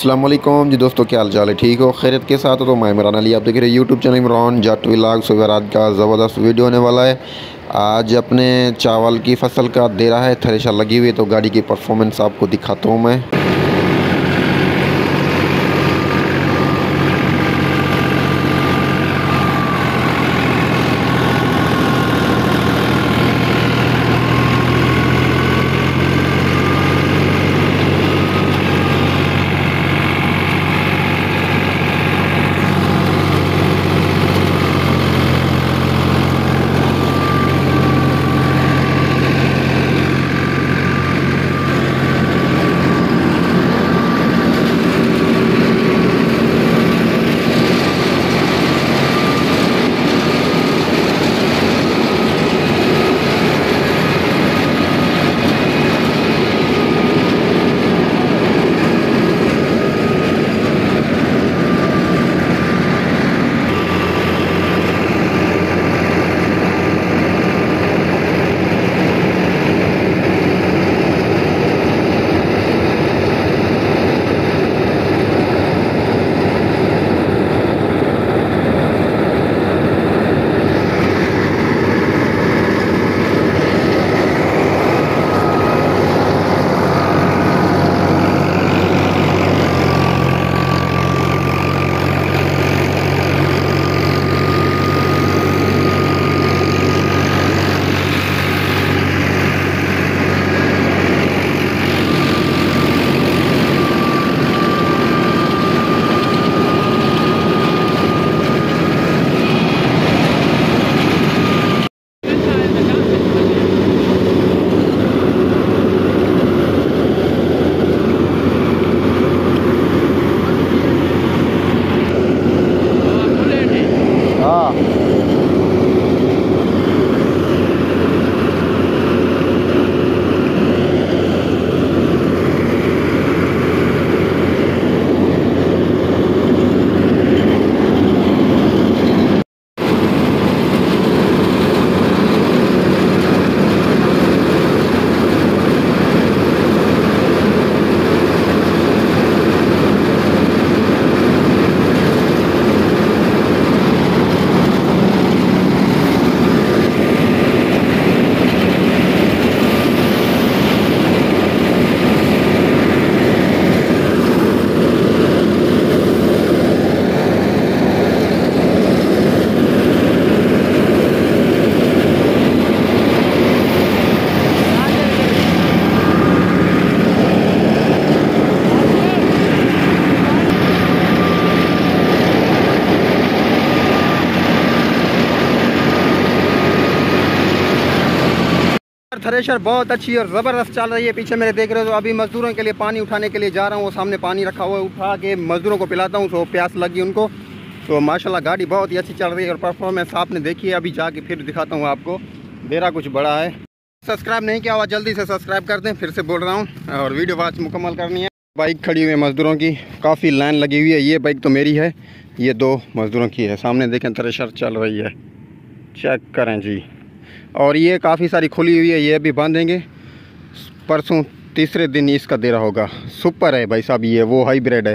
अस्सलाम वालेकुम जी दोस्तों, क्या हाल चाल है? ठीक हो, खैरियत के साथ हो? तो मैं इमरान अली, आप देख रहे हैं यूट्यूब चैनल इमरान जट व्लॉग्स। आज का ज़बरदस्त वीडियो होने वाला है। आज अपने चावल की फसल का दे रहा है, थ्रेशर लगी हुई है, तो गाड़ी की परफॉर्मेंस आपको दिखाता हूँ मैं। थ्रेशर बहुत अच्छी और ज़बरदस्त चल रही है। पीछे मेरे देख रहे हो, तो अभी मज़दूरों के लिए पानी उठाने के लिए जा रहा हूँ। वो सामने पानी रखा हुआ है, उठा के मज़दूरों को पिलाता हूँ, तो प्यास लगी उनको। तो माशाल्लाह गाड़ी बहुत ही अच्छी चल रही है और परफॉर्मेंस आपने देखी है। अभी जाके फिर दिखाता हूँ आपको, देरा कुछ बड़ा है। सब्सक्राइब नहीं किया हुआ जल्दी से सब्सक्राइब कर दें, फिर से बोल रहा हूँ, और वीडियो वॉच मुकम्मल करनी है। बाइक खड़ी हुई है मज़दूरों की, काफ़ी लाइन लगी हुई है। ये बाइक तो मेरी है, ये दो मज़दूरों की है। सामने देखें थ्रेशर चल रही है, चेक करें जी। और ये काफ़ी सारी खुली हुई है, ये भी बांधेंगे। परसों तीसरे दिन इसका दे रहा होगा। सुपर है भाई साहब, ये वो हाइब्रिड है।